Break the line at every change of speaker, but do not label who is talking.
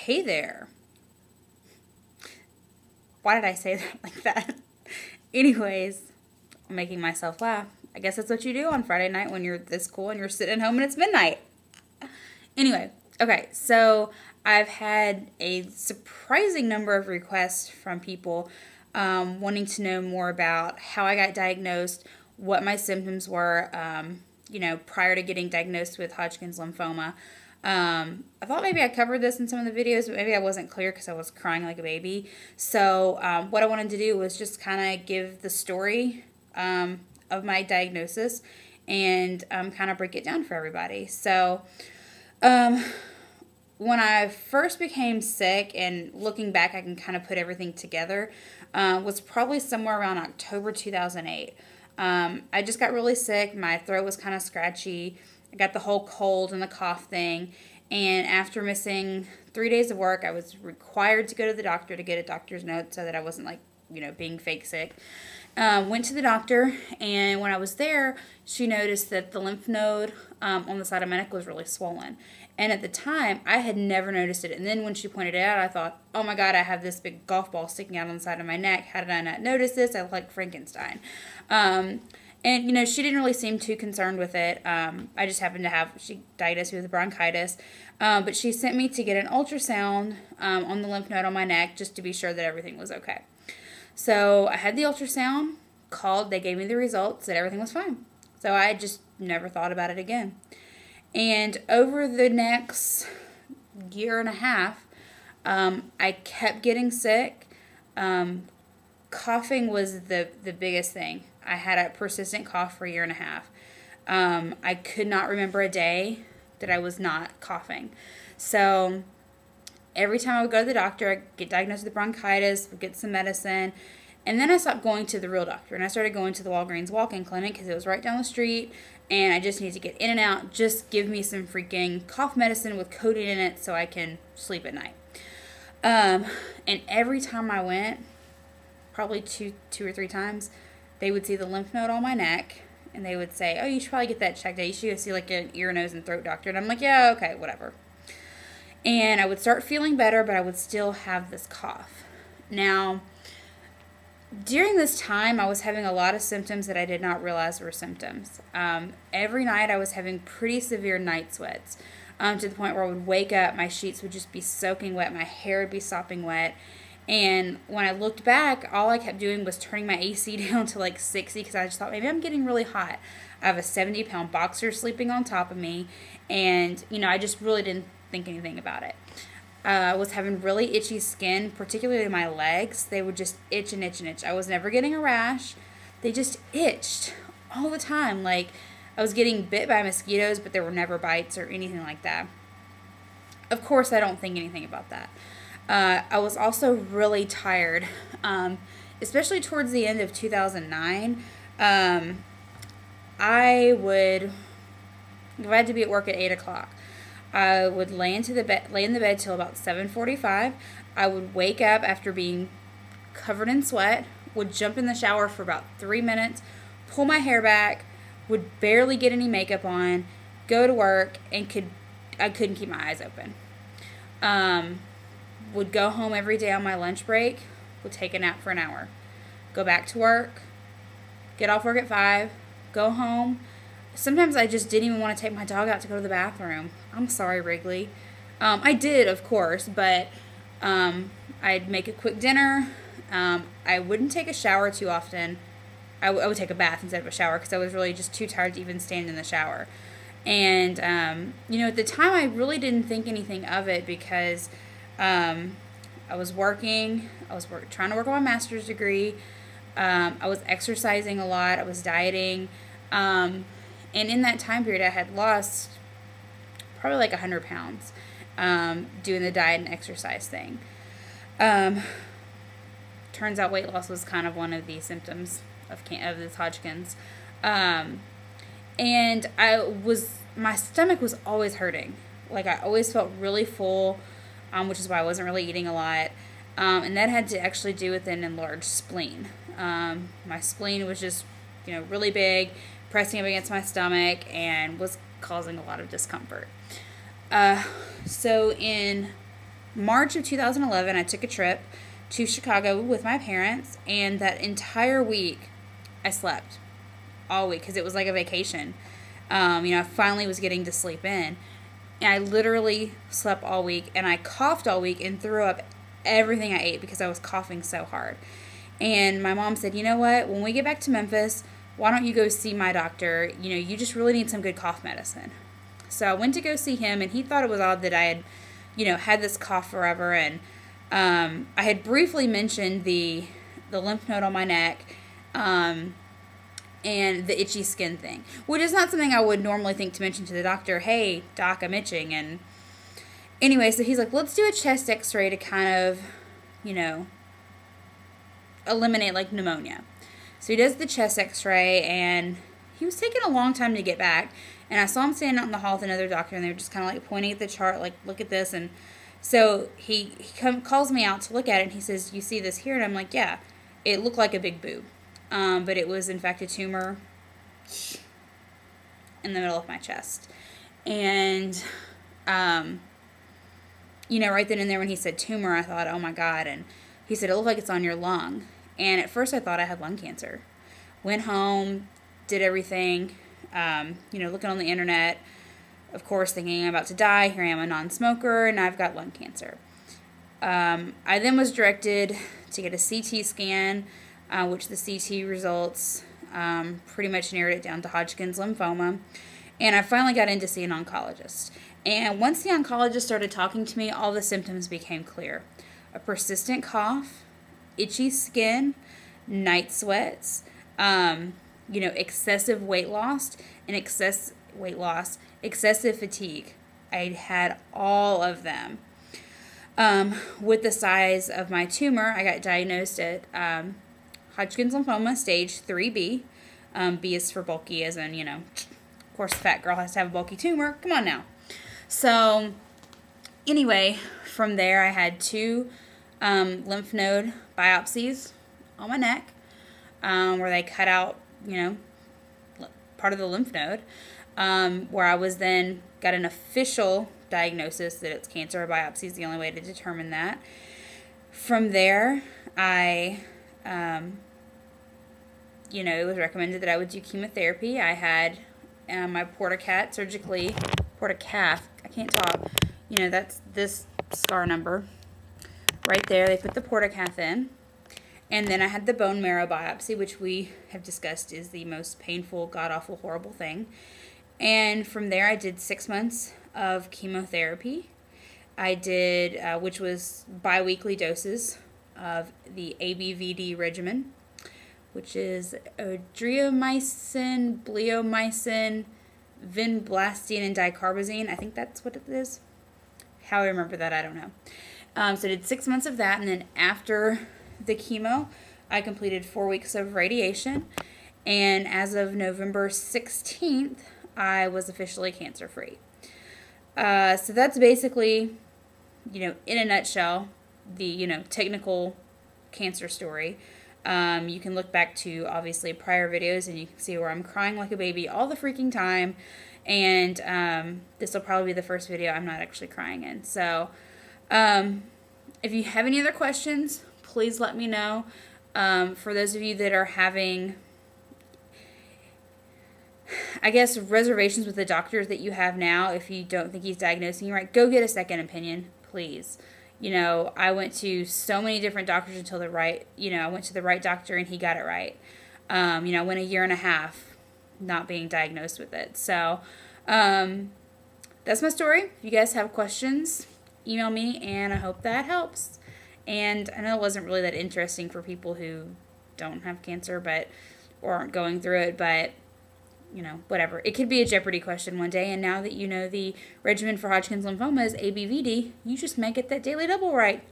Hey there. Why did I say that like that? Anyways, I'm making myself laugh. I guess that's what you do on Friday night when you're this cool and you're sitting home and it's midnight. Anyway, okay, so I've had a surprising number of requests from people wanting to know more about how I got diagnosed, what my symptoms were, prior to getting diagnosed with Hodgkins lymphoma. I thought maybe I covered this in some of the videos, but maybe I wasn't clear because I was crying like a baby. So what I wanted to do was just kind of give the story of my diagnosis and kind of break it down for everybody. So when I first became sick, and looking back I can kind of put everything together, was probably somewhere around October 2008. I just got really sick. My throat was kind of scratchy. I got the whole cold and the cough thing, and after missing 3 days of work, I was required to go to the doctor to get a doctor's note so that I wasn't being fake sick. Went to the doctor, and when I was there, she noticed that the lymph node on the side of my neck was really swollen. And at the time, I had never noticed it. And then when she pointed it out, I thought, oh my God, I have this big golf ball sticking out on the side of my neck. How did I not notice this? I look like Frankenstein. And, she didn't really seem too concerned with it. I just happened to she diagnosed me with bronchitis. But she sent me to get an ultrasound on the lymph node on my neck just to be sure that everything was okay. So I had the ultrasound, called, they gave me the results, that everything was fine. So I just never thought about it again. And over the next year and a half, I kept getting sick. Coughing was the biggest thing. I had a persistent cough for a year and a half. I could not remember a day that I was not coughing. So every time I would go to the doctor, I'd get diagnosed with bronchitis, would get some medicine, and then I stopped going to the real doctor, and I started going to the Walgreens walk-in clinic because it was right down the street, and I just need to get in and out. Just give me some freaking cough medicine with codeine in it so I can sleep at night. And every time I went, probably two or three times, they would see the lymph node on my neck, and they would say, oh, you should probably get that checked out. You should go see like an ear, nose, and throat doctor. And I'm like, yeah, okay, whatever. And I would start feeling better, but I would still have this cough. Now, during this time, I was having a lot of symptoms that I did not realize were symptoms. Every night, I was having pretty severe night sweats, to the point where I would wake up, my sheets would just be soaking wet, my hair would be sopping wet. And when I looked back, all I kept doing was turning my AC down to like 60 because I just thought, maybe I'm getting really hot. I have a 70-pound boxer sleeping on top of me, and, I just really didn't think anything about it. I was having really itchy skin, particularly my legs. They would just itch and itch and itch. I was never getting a rash. They just itched all the time. Like, I was getting bit by mosquitoes, but there were never bites or anything like that. Of course, I don't think anything about that. I was also really tired, especially towards the end of 2009. I would, if I had to be at work at 8 o'clock, I would lay in the bed till about 7:45. I would wake up after being covered in sweat, would jump in the shower for about 3 minutes, pull my hair back, would barely get any makeup on, go to work, and I couldn't keep my eyes open. Would go home every day on my lunch break, would take a nap for an hour, go back to work, get off work at 5, go home. Sometimes I just didn't even want to take my dog out to go to the bathroom. I'm sorry, Wrigley. I did, of course, but I'd make a quick dinner. I wouldn't take a shower too often. I would take a bath instead of a shower because I was really just too tired to even stand in the shower. And, at the time, I really didn't think anything of it because I was working. I was trying to work on my master's degree. I was exercising a lot. I was dieting. And in that time period, I had lost probably like 100 pounds doing the diet and exercise thing. Turns out weight loss was kind of one of the symptoms of this Hodgkin's. And my stomach was always hurting. Like, I always felt really full, which is why I wasn't really eating a lot. And that had to actually do with an enlarged spleen. My spleen was just, really big, pressing up against my stomach, and was causing a lot of discomfort. So in March of 2011, I took a trip to Chicago with my parents, and that entire week, I slept all week because it was like a vacation. I finally was getting to sleep in. And I literally slept all week, and I coughed all week and threw up everything I ate because I was coughing so hard. And my mom said, you know what, when we get back to Memphis, why don't you go see my doctor? You just really need some good cough medicine. So I went to go see him, and he thought it was odd that I had, had this cough forever. And I had briefly mentioned the lymph node on my neck and the itchy skin thing, which is not something I would normally think to mention to the doctor. Hey, doc, I'm itching. And anyway, so he's like, let's do a chest x-ray to kind of, eliminate like pneumonia. So he does the chest x-ray, and he was taking a long time to get back. And I saw him standing out in the hall with another doctor, and they were just kind of like pointing at the chart, like, look at this. And so he calls me out to look at it, and he says, you see this here? And I'm like, yeah, it looked like a big boob. But it was in fact a tumor in the middle of my chest. And, right then and there when he said tumor, I thought, oh my God. And he said, it looked like it's on your lung. And at first I thought I had lung cancer. Went home, did everything, looking on the internet, of course, thinking I'm about to die. Here I am, a non-smoker, and I've got lung cancer. I then was directed to get a CT scan, which the CT results pretty much narrowed it down to Hodgkins Lymphoma. And I finally got in to see an oncologist. And once the oncologist started talking to me, all the symptoms became clear. A persistent cough, itchy skin, night sweats, excessive weight loss, excessive fatigue. I had all of them. With the size of my tumor, I got diagnosed at Hodgkin's lymphoma, stage 3B. B is for bulky, as in, of course, a fat girl has to have a bulky tumor. Come on now. So, anyway, from there, I had 2 lymph node biopsies on my neck, where they cut out, part of the lymph node, where I was then got an official diagnosis that it's cancer. A biopsy is the only way to determine that. From there, it was recommended that I would do chemotherapy. I had my portacat I can't talk. That's this scar number right there. They put the portacath in. And then I had the bone marrow biopsy, which we have discussed is the most painful, god-awful, horrible thing. And from there, I did 6 months of chemotherapy. I did, which was biweekly doses of the ABVD regimen, which is adriamycin, bleomycin, vinblastine, and dicarbazine. I think that's what it is. How I remember that, I don't know. So I did 6 months of that, and then after the chemo, I completed 4 weeks of radiation, and as of November 16th, I was officially cancer-free. So that's basically, in a nutshell, the, technical cancer story. You can look back to, obviously, prior videos, and you can see where I'm crying like a baby all the freaking time, and this will probably be the first video I'm not actually crying in. So, if you have any other questions, please let me know. For those of you that are having, I guess, reservations with the doctors that you have now, if you don't think he's diagnosing you right, go get a second opinion, please. I went to so many different doctors until I went to the right doctor and he got it right. I went a year and a half not being diagnosed with it. So, that's my story. If you guys have questions, email me, and I hope that helps. And I know it wasn't really that interesting for people who don't have cancer, or aren't going through it, but, whatever. It could be a Jeopardy question one day, and now that you know the regimen for Hodgkin's lymphoma is ABVD, you just might get that daily double right.